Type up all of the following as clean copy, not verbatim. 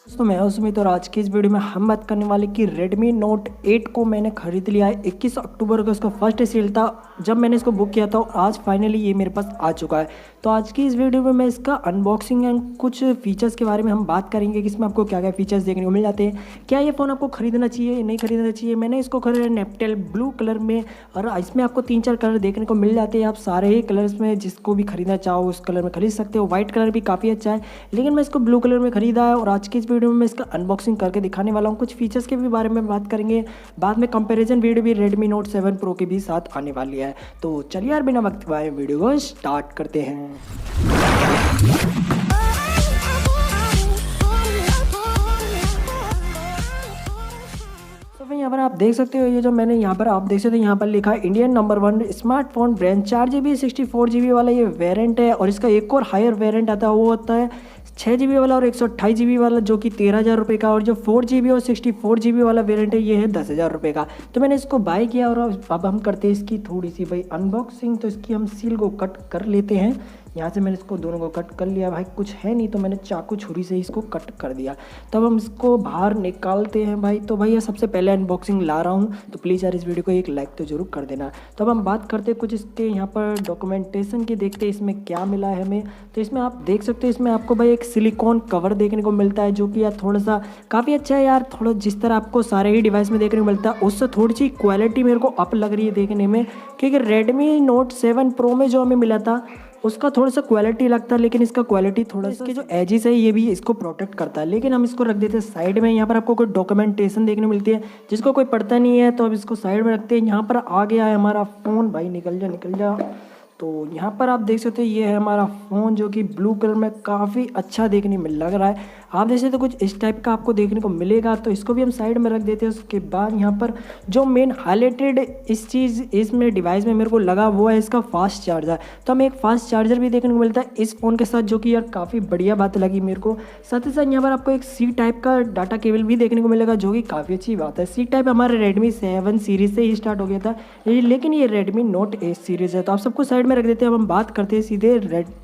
दोस्तों मैं हूं सुमित और आज की इस वीडियो में हम बात करने वाले कि Redmi Note 8 को मैंने खरीद लिया है। 21 अक्टूबर को इसका फर्स्ट सेल था जब मैंने इसको बुक किया था और आज फाइनली ये मेरे पास आ चुका है। तो आज की इस वीडियो में मैं इसका अनबॉक्सिंग एंड कुछ फीचर्स के बारे में हम बात करेंगे कि इसमें आपको क्या क्या फीचर्स देखने को मिल जाते हैं, क्या ये फ़ोन आपको खरीदना चाहिए या नहीं खरीदना चाहिए। मैंने इसको खरीदा नेप्टेल ब्लू कलर में और इसमें आपको 3-4 कलर देखने को मिल जाते हैं। आप सारे ही कलर्स में जिसको भी खरीदना चाहो उस कलर में खरीद सकते हो। व्हाइट कलर भी काफ़ी अच्छा है लेकिन मैं इसको ब्लू कलर में खरीदा है और आज की इस वीडियो में मैं इसका अनबॉक्सिंग करके दिखाने वाला हूँ। कुछ फीचर्स के भी बारे में बात करेंगे, बाद में कंपैरिजन वीडियो भी Redmi Note 7 Pro के भी साथ आने वाली है। तो चलिए यार बिना वक्त गवाए वीडियो को स्टार्ट करते हैं। तो भाई यहाँ पर आप देख सकते हो, ये जो मैंने यहाँ पर आप देख सकते हो यहाँ पर लिखा है Indian number 1 smartphone brand. 4GB 64GB वाला ये वेरिएंट है और इसका एक और हायर वेरिएंट आता है वो होता है 6GB वाला और 128GB वाला जो कि 13,000 रुपये का, और जो 4GB और 64GB वाला वेरिएंट है ये है 10,000 रुपये का। तो मैंने इसको बाय किया और अब हम करते हैं इसकी थोड़ी सी भाई अनबॉक्सिंग। तो इसकी हम सील को कट कर लेते हैं। यहाँ से मैंने इसको दोनों को कट कर लिया, भाई कुछ है नहीं तो मैंने चाकू छुरी से इसको कट कर दिया। तब हम इसको बाहर निकालते हैं भाई। तो भैया सबसे पहले अनबॉक्सिंग ला रहा हूँ तो प्लीज़ यार इस वीडियो को एक लाइक तो जरूर कर देना। तो अब हम बात करते हैं कुछ इसके यहाँ पर डॉक्यूमेंटेशन की, देखते हैं इसमें क्या मिला है हमें। तो इसमें आप देख सकते हो इसमें आपको भाई एक सिलिकॉन कवर देखने को मिलता है जो कि यार थोड़ा सा काफ़ी अच्छा है यार। थोड़ा जिस तरह आपको सारे ही डिवाइस में देखने को मिलता है उससे थोड़ी सी क्वालिटी मेरे को अप लग रही है देखने में, क्योंकि Redmi Note 7 Pro में जो हमें मिला था उसका थोड़ा सा क्वालिटी लगता है लेकिन इसका क्वालिटी थोड़ा सा, इसके जो एजेस है ये भी इसको प्रोटेक्ट करता है। लेकिन हम इसको रख देते हैं साइड में। यहाँ पर आपको कोई डॉक्यूमेंटेशन देखने मिलती है जिसको कोई पढ़ता नहीं है तो अब इसको साइड में रखते हैं। यहाँ पर आ गया है हमारा फ़ोन, भाई निकल जा। तो यहाँ पर आप देख सकते हैं ये है हमारा फ़ोन जो कि ब्लू कलर में काफ़ी अच्छा देखने में लग रहा है। आप जैसे तो कुछ इस टाइप का आपको देखने को मिलेगा। तो इसको भी हम साइड में रख देते हैं। उसके बाद यहाँ पर जो मेन हाईलाइटेड इस चीज़ इसमें डिवाइस में मेरे को लगा वो है इसका फास्ट चार्जर। तो हमें एक फास्ट चार्जर भी देखने को मिलता है इस फ़ोन के साथ जो कि यार काफ़ी बढ़िया बात लगी मेरे को। साथ ही साथ यहाँ पर आपको एक सी टाइप का डाटा केबल भी देखने को मिलेगा जो कि काफ़ी अच्छी बात है। सी टाइप हमारे Redmi 7 सीरीज़ से ही स्टार्ट हो गया था लेकिन ये Redmi Note 8 सीरीज़ है। तो आप सबको साइड में रख देते हैं। अब हम बात करते हैं सीधे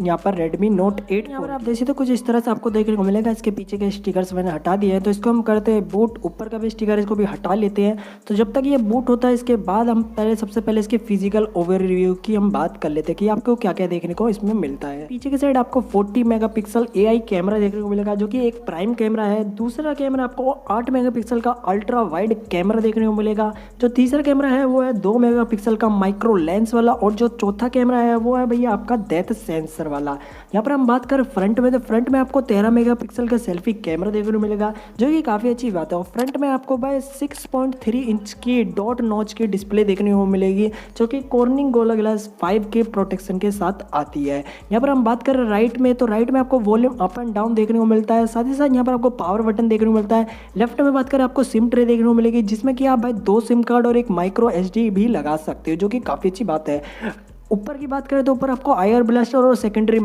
यहाँ पर Redmi Note 8। यहाँ पर आप देखिए तो कुछ इस तरह से आपको देखने को मिलेगा। इसके पीछे के स्टिकर्स मैंने हटा दिए हैं तो इसको हम करते हैं बूट। ऊपर का भी स्टिकर इसको भी हटा लेते हैं। तो जब तक ये बूट होता है इसके बाद हम सबसे पहले इसके फिजिकल ओवरव्यू की हम बात कर लेते हैं कि आपको क्या क्या देखने को इसमें मिलता है। पीछे की साइड आपको 40 मेगापिक्सल AI कैमरा देखने को मिलेगा जो कि एक प्राइम कैमरा है। दूसरा कैमरा आपको 8 मेगापिक्सल का अल्ट्रा वाइड कैमरा देखने को मिलेगा। जो तीसरा कैमरा है वो है 2 मेगापिक्सल का माइक्रो लेंस वाला, और जो चौथा कैमरा है वो है भैया आपका डेप्थ सेंसर वाला। यहाँ पर हम बात करें फ्रंट में तो फ्रंट में आपको 13 मेगापिक्सल का सेल्फी कैमरा देखने को मिलेगा जो कि काफ़ी अच्छी बात है। और फ्रंट में आपको भाई 6.3 इंच की डॉट नॉच की डिस्प्ले देखने को मिलेगी जो कि कॉर्निंग गोला ग्लास 5 के प्रोटेक्शन के साथ आती है। यहाँ पर हम बात करें राइट में तो राइट में आपको वॉल्यूम अप एंड डाउन देखने को मिलता है। साथ ही साथ यहाँ पर आपको पावर बटन देखने को मिलता है। लेफ्ट में बात करें आपको सिम ट्रे देखने को मिलेगी जिसमें कि आप भाई 2 सिम कार्ड और एक माइक्रो SD भी लगा सकते हो जो कि काफ़ी अच्छी बात है। ऊपर की बात करें तो ऊपर आपको आईआर ब्लास्टर और सेकेंडरी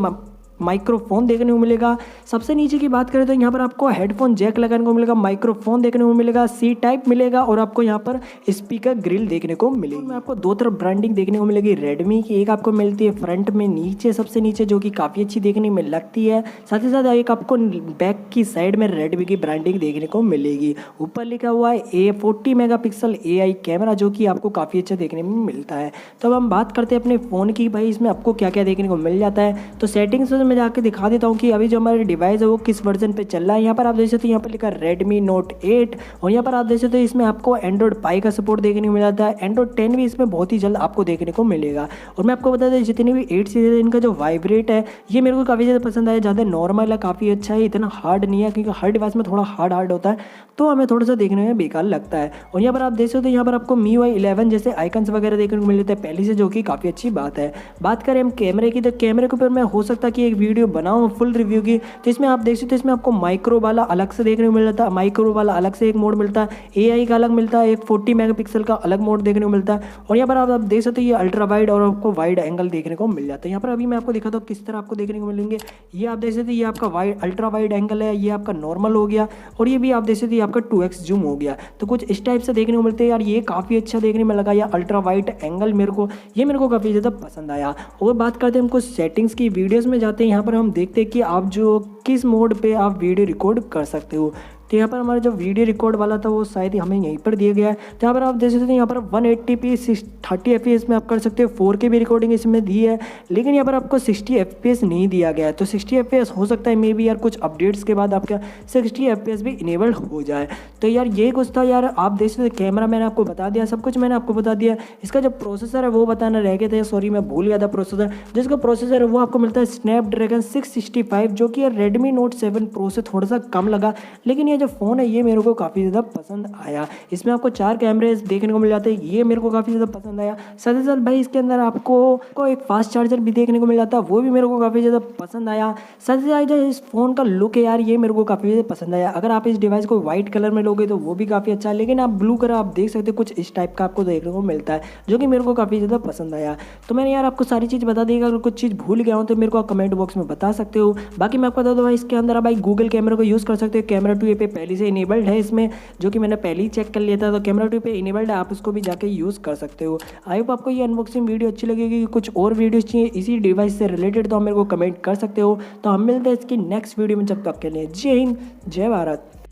माइक्रोफोन देखने को मिलेगा। सबसे नीचे की बात करें तो यहाँ पर आपको हेडफोन जैक लगाने को मिलेगा, माइक्रोफोन देखने को मिलेगा, सी टाइप मिलेगा और आपको यहाँ पर स्पीकर ग्रिल देखने को मिलेगी। आपको दो तरफ ब्रांडिंग देखने को मिलेगी Redmi की, एक आपको मिलती है फ्रंट में नीचे सबसे नीचे जो कि काफ़ी अच्छी देखने में लगती है। साथ ही साथ एक आपको बैक की साइड में Redmi की ब्रांडिंग देखने को मिलेगी। ऊपर लिखा हुआ है 40 मेगापिक्सल AI कैमरा जो कि आपको काफ़ी अच्छा देखने में मिलता है। तो अब हम बात करते हैं अपने फ़ोन की, भाई इसमें आपको क्या क्या देखने को मिल जाता है। तो सेटिंग्स मैं जाके दिखा देता हूँ कि अभी जो हमारे डिवाइस है वो किस वर्जन पे चल रहा है। यहाँ पर आप देख सकते हो यहाँ पर लिखा Redmi Note 8 और यहाँ पर आप देख सकते हो इसमें आपको Android Pie का सपोर्ट देखने को मिल जाता है। Android 10 भी इसमें बहुत ही जल्द आपको देखने को मिलेगा। और मैं आपको बता दें जितनी भी 8 सीरीज है इनका जो वाइब्रेट है ये मेरे को काफ़ी ज़्यादा पसंद आया। ज़्यादा नॉर्मल है, काफ़ी अच्छा है, इतना हार्ड नहीं है क्योंकि हर डिवाइस में थोड़ा हार्ड होता है तो हमें थोड़ा सा देखने में बेकार लगता है। और यहाँ पर आप देख सकते हो यहाँ पर आपको MIUI 11 जैसे आइकन्स वगैरह देखने को मिल जाते हैं पहले से जो कि काफ़ी अच्छी बात है। बात करें हम कैमरे की तो कैमरे के ऊपर मैं हो सकता कि एक वीडियो बनाऊँ फुल रिव्यू की। तो इसमें आप देख सकते हो इसमें आपको माइक्रो वाला अलग से देखने को मिल जाता है, माइक्रो वाला अलग से एक मोड मिलता है, AI का अलग मिलता है, एक 40 मेगापिक्सल का अलग मोड देखने को मिलता है। और यहाँ पर आप देख सकते हो ये अल्ट्रा वाइड और आपको वाइड एंगल देखने को मिल जाता है। यहाँ पर अभी मैं आपको दिखाता हूँ किस तरह आपको देखने को मिलेंगे। ये आप देख सकते हो ये आपका वाइड अल्ट्रा वाइड एंगल है, ये आपका नॉर्मल हो गया और ये भी आप देख सकते हो ये आपका 2x जूम हो गया। तो कुछ इस टाइप से देखने को मिलते हैं यार, ये काफ़ी अच्छा देखने में लगा। या अल्ट्रा वाइड एंगल मेरे को काफ़ी ज़्यादा पसंद आया। और बात करते हैं हम कुछ सेटिंग्स की, वीडियोज़ में जाते हैं यहाँ पर हम देखते हैं कि आप जो किस मोड पे आप वीडियो रिकॉर्ड कर सकते हो। तो यहाँ पर हमारा जो वीडियो रिकॉर्ड वाला था वो शायद हमें यहीं पर दिया गया है। तो यहाँ पर आप देख सकते हैं यहाँ पर 180p 30 fps में आप कर सकते हो। 4K भी रिकॉर्डिंग इसमें दी है, लेकिन यहाँ पर आपको 60 fps नहीं दिया गया है। तो 60 fps हो सकता है मे बी यार कुछ अपडेट्स के बाद आपका 60 fps भी इनेबल्ड हो जाए। तो यार ये कुछ था यार, आप देख सकते हैं कैमरा मैंने आपको बता दिया, सब कुछ मैंने आपको बता दिया। इसका जो प्रोसेसर है वो बताना रह गया था, सॉरी मैं भूल गया था प्रोसेसर। जिसका प्रोसेसर है वो आपको मिलता है स्नैपड्रैगन 665, जो कि रेडमी नोट 7 प्रो से थोड़ा सा कम लगा, लेकिन ये जो फ़ोन है ये मेरे को काफ़ी ज़्यादा पसंद आया। इसमें आपको 4 कैमरे देखने को मिल जाते हैं, ये मेरे को काफ़ी ज़्यादा पसंद आया। साथ ही साथ भाई इसके अंदर आपको एक फास्ट चार्जर भी देखने को मिल जाता है, वो भी मेरे को काफ़ी ज़्यादा पसंद आया। साथ ही साथ जो इस फ़ोन का लुक है यार ये मेरे को काफ़ी ज़्यादा पसंद आया। अगर आप इस डिवाइस को व्हाइट कलर में लोगे तो वो भी काफ़ी अच्छा है, लेकिन आप ब्लू कलर आप देख सकते हो कुछ इस टाइप का आपको देखने को मिलता है, जो कि मेरे को काफ़ी ज़्यादा पसंद आया। तो मैंने यार आपको सारी चीज़ बता दी। अगर कुछ चीज़ भूल गया हूँ तो मेरे को कमेंट बॉक्स में बता सकते हो। बाकी मैं आपको बता दूँ भाई इसके अंदर आप भाई गूगल कैमरा को यूज़ कर सकते हो। कैमरा 2 पे पहले से इनेबल्ड है इसमें, जो कि मैंने पहले ही चेक कर लिया था। तो कैमरा 2 पे इनेबल्ड है, आप उसको भी जाके यूज़ कर सकते हो। आई होप आपको ये अनबॉक्सिंग वीडियो अच्छी लगेगी। कुछ और वीडियोस चाहिए इसी डिवाइस से रिलेटेड तो आप मेरे को कमेंट कर सकते हो। तो हम मिलते हैं इसकी नेक्स्ट वीडियो में, जब तक के लिए जय हिंद जय भारत।